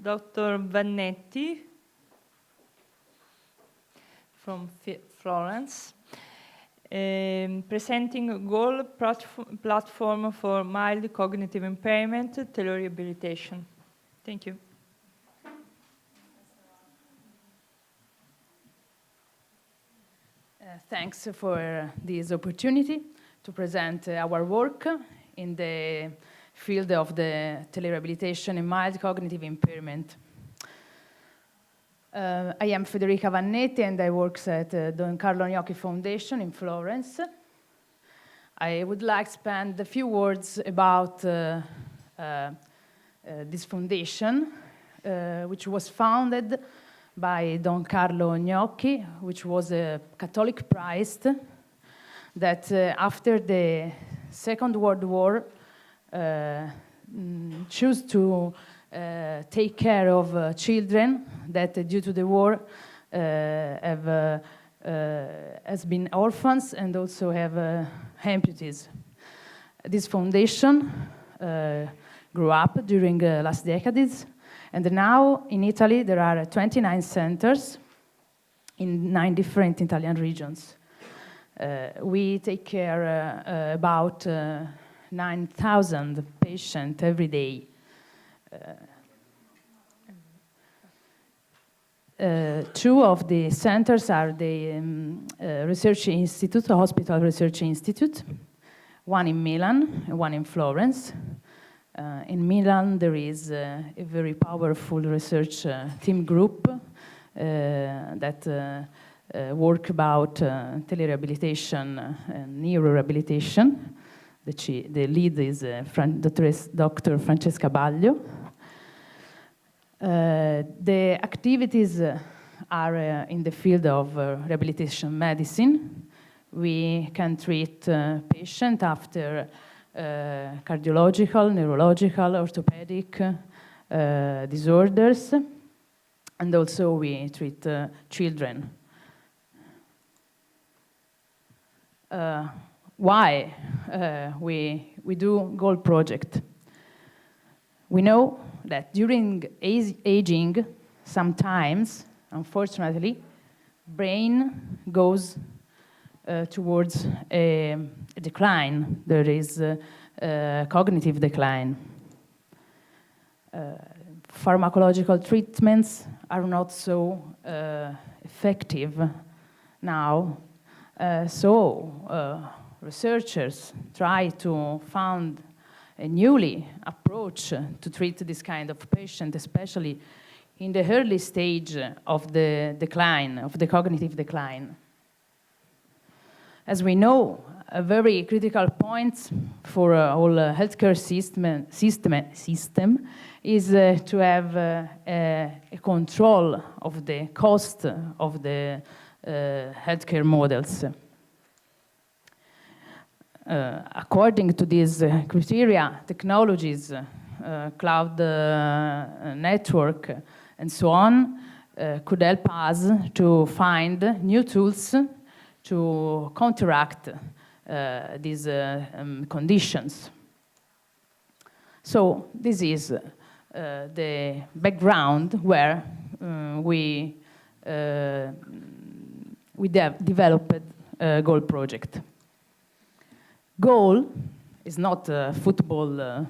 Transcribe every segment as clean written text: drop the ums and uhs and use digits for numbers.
Dr. Vannetti from Florence, presenting a goal platform for mild cognitive impairment, telerehabilitation. Thank you. Thanks for this opportunity to present our work in the field of the telerehabilitation and mild cognitive impairment. I am Federica Vannetti and I work at the Carlo Gnocchi Foundation in Florence. I would like to spend a few words about this foundation, which was founded by Don Carlo Gnocchi, which was a Catholic priest that after the Second World War chose to take care of children that due to the war has been orphans and also have amputees. This foundation grew up during the last decades, and now in Italy there are 29 centers in 9 different Italian regions. We take care about 9,000 patients every day. Two of the centers are the Research Institute, Hospital Research Institute, one in Milan and one in Florence. In Milan, there is a very powerful research team group that work about telerehabilitation and neurorehabilitation. The lead is Dr. Francesca Baglio. The activities are in the field of rehabilitation medicine. We can treat patients after cardiological, neurological, orthopedic disorders, and also we treat children. Why we do GOAL project? We know that during aging, sometimes, unfortunately, brain goes towards a decline. There is cognitive decline. Pharmacological treatments are not so effective now. So researchers try to find a newly approach to treat this kind of patient, especially in the early stage of the decline, of the cognitive decline. As we know, a very critical point for all healthcare system is to have a control of the cost of the healthcare models. According to these criteria, technologies, cloud network, and so on, could help us to find new tools to counteract these conditions. So this is the background where we developed a GOAL project. GOAL is not a football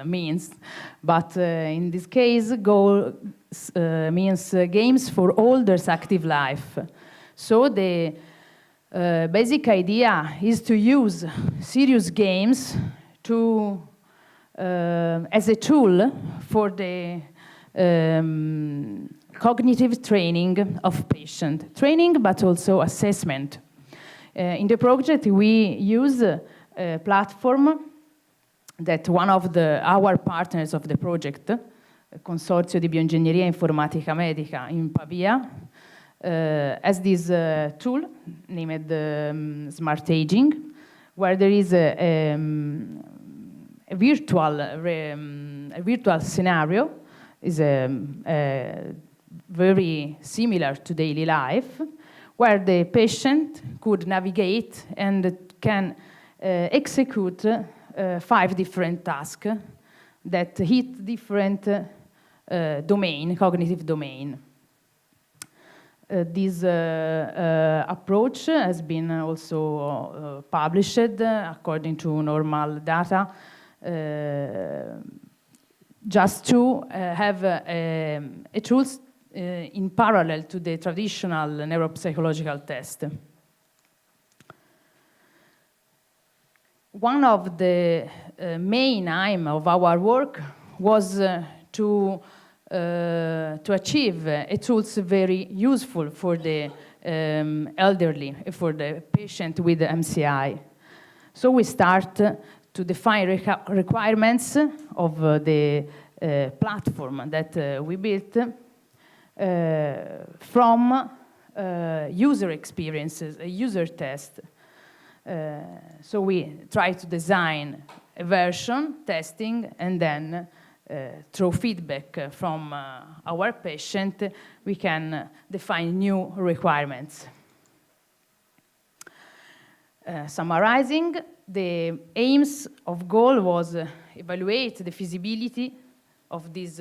means, but in this case, GOAL means games for older's active life. So the basic idea is to use serious games to as a tool for the cognitive training of patient. Training, but also assessment. In the project, we use a platform that one of our partners of the project, Consorzio di Bioingegneria Informatica Medica in Pavia, has this tool named Smart Aging, where there is a virtual scenario, is very similar to daily life, where the patient could navigate and can execute 5 different tasks that hit different domain, cognitive domain. This approach has been also published according to normal data, just to have a tools in parallel to the traditional neuropsychological test. One of the main aim of our work was to achieve a tools very useful for the elderly, for the patient with MCI. So we start to define requirements of the platform that we built from user experiences, a user test. So we try to design a version, testing, and then through feedback from our patient, we can define new requirements. Summarizing, the aims of goal was evaluate the feasibility of this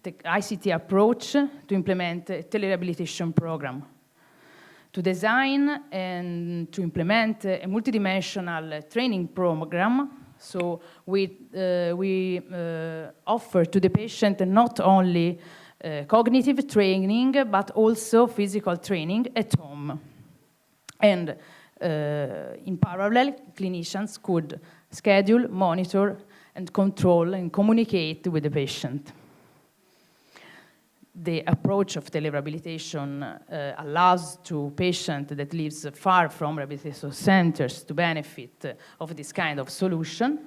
ICT approach to implement a telerehabilitation program, to design and to implement a multidimensional training program. So we offer to the patient not only cognitive training, but also physical training at home. And in parallel, clinicians could schedule, monitor, and control and communicate with the patient. The approach of telerehabilitation allows to patients that lives far from rehabilitation centers to benefit of this kind of solution.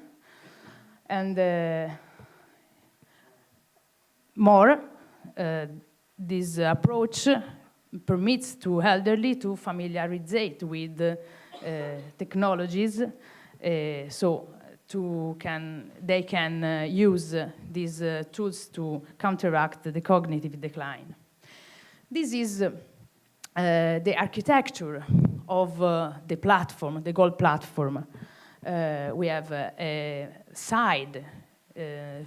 And more, this approach permits to elderly to familiarize with technologies, so they can use these tools to counteract the cognitive decline. This is the architecture of the platform, the GOL platform. We have a side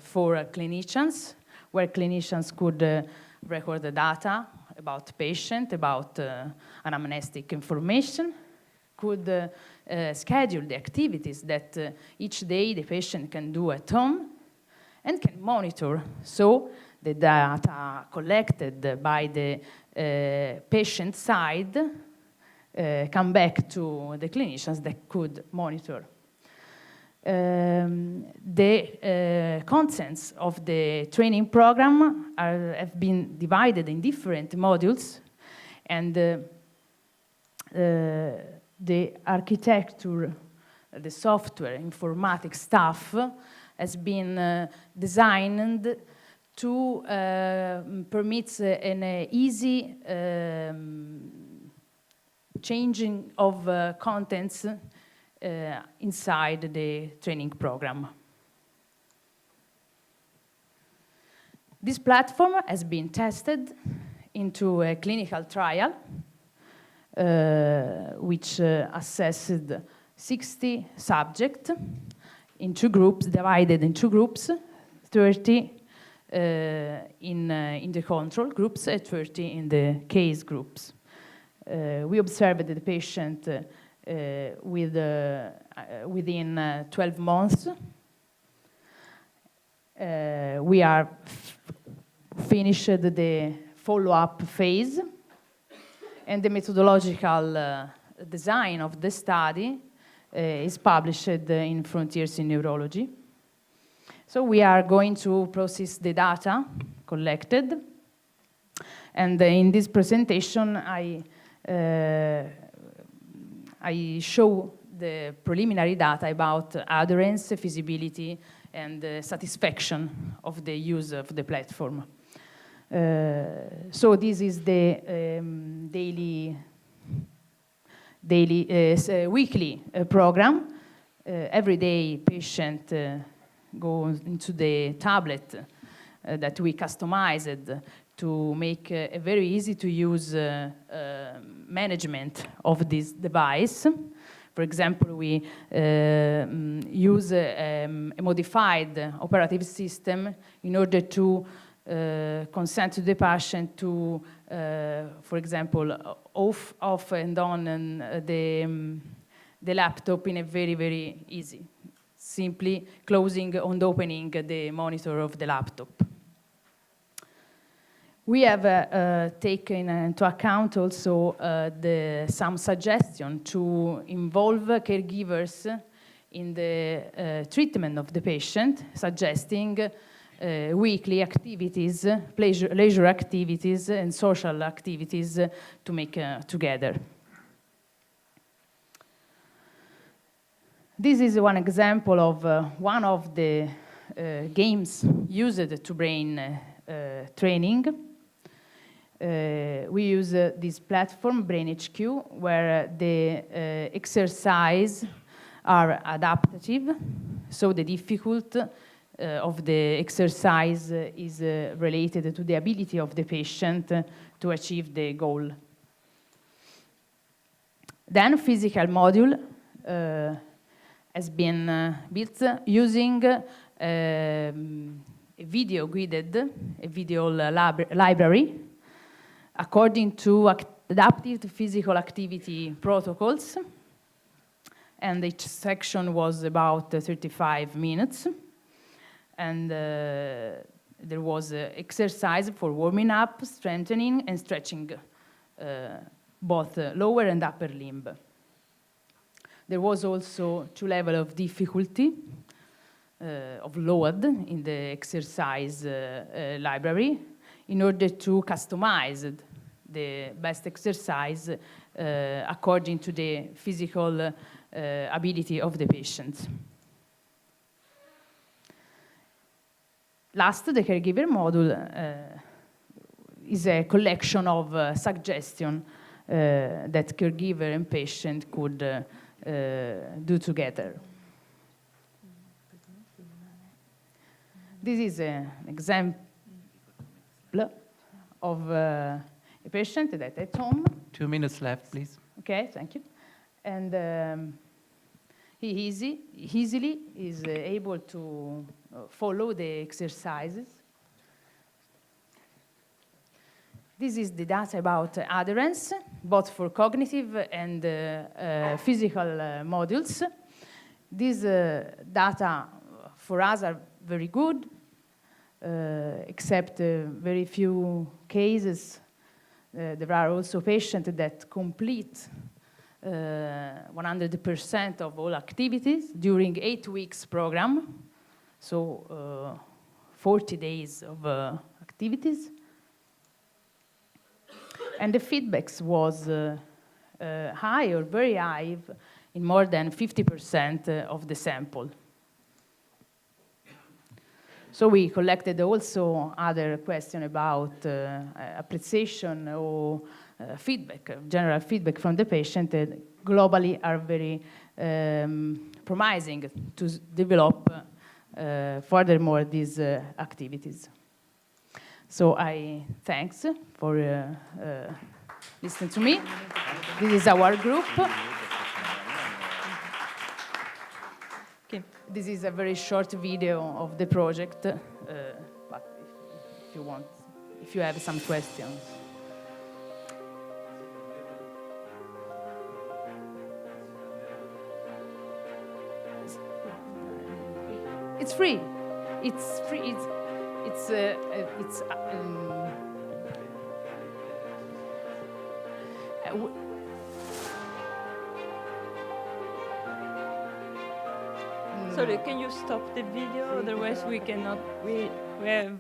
for clinicians, where clinicians could record the data about patient, about anamnestic information, could schedule the activities that each day the patient can do at home, and can monitor. So the data collected by the patient side come back to the clinicians that could monitor. The contents of the training program have been divided in different modules, and the architecture, the software, informatics staff has been designed to permit an easy changing of contents inside the training program. This platform has been tested into a clinical trial which assessed 60 subjects in two groups, divided in two groups, 30 in the control groups and 30 in the case groups. We observed the patient within 12 months. We are finished the follow-up phase, and the methodological design of the study is published in Frontiers in Neurology. So we are going to process the data collected, and in this presentation I show the preliminary data about adherence, feasibility, and satisfaction of the use of the platform. So this is the weekly program. Every day patient goes into the tablet that we customized to make a very easy to use management of this device. For example, we use a modified operative system in order to consent to the patient to, for example, off and on the laptop in a very, very easy, simply closing and opening the monitor of the laptop. We have taken into account also some suggestion to involve caregivers in the treatment of the patient, suggesting weekly activities, leisure activities, and social activities to make together. This is one example of one of the games used to brain training. We use this platform, Brain HQ, where the exercise are adaptive, so the difficulty of the exercise is related to the ability of the patient to achieve the goal. Then physical module has been built using a video library according to adaptive physical activity protocols, and each section was about 35 minutes. And there was exercise for warming up, strengthening, and stretching both lower and upper limb. There was also 2 levels of difficulty of load in the exercise library in order to customize the best exercise according to the physical ability of the patient. Last, the caregiver module is a collection of suggestions that caregiver and patient could do together. This is an example of a patient that at home. 2 minutes left, please. Okay, thank you. And he easily is able to follow the exercises. This is the data about adherence, both for cognitive and physical modules. These data for us are very good, except very few cases. There are also patients that complete 100% of all activities during 8 weeks program, so 40 days of activities. And the feedbacks was high or very high in more than 50% of the sample. So we collected also other questions about appreciation or feedback, general feedback from the patient that globally are very promising to develop furthermore these activities. So I thanks for listening to me. This is our group. Okay. This is a very short video of the project, but if you want, if you have some questions. It's free. It's free. Sorry, can you stop the video? Otherwise, we cannot. We have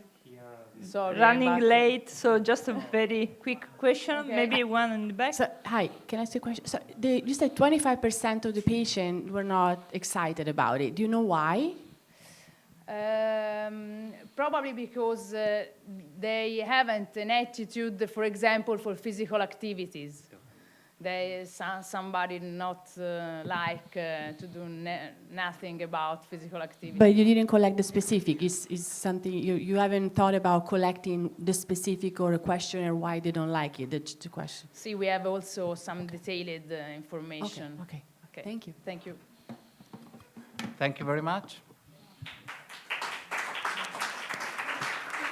Sorry, running late. So just a very quick question. Okay. Maybe one in the back. So, hi, can I ask you a question? So, you said 25% of the patients were not excited about it. Do you know why? Probably because they haven't an attitude, for example, for physical activities. Somebody not like to do nothing about physical activity. But you didn't collect the specific. Is something you haven't thought about collecting the specific or a questionnaire why they don't like it? The question. See, we have also some detailed information. Okay. Thank you. Thank you. Thank you very much.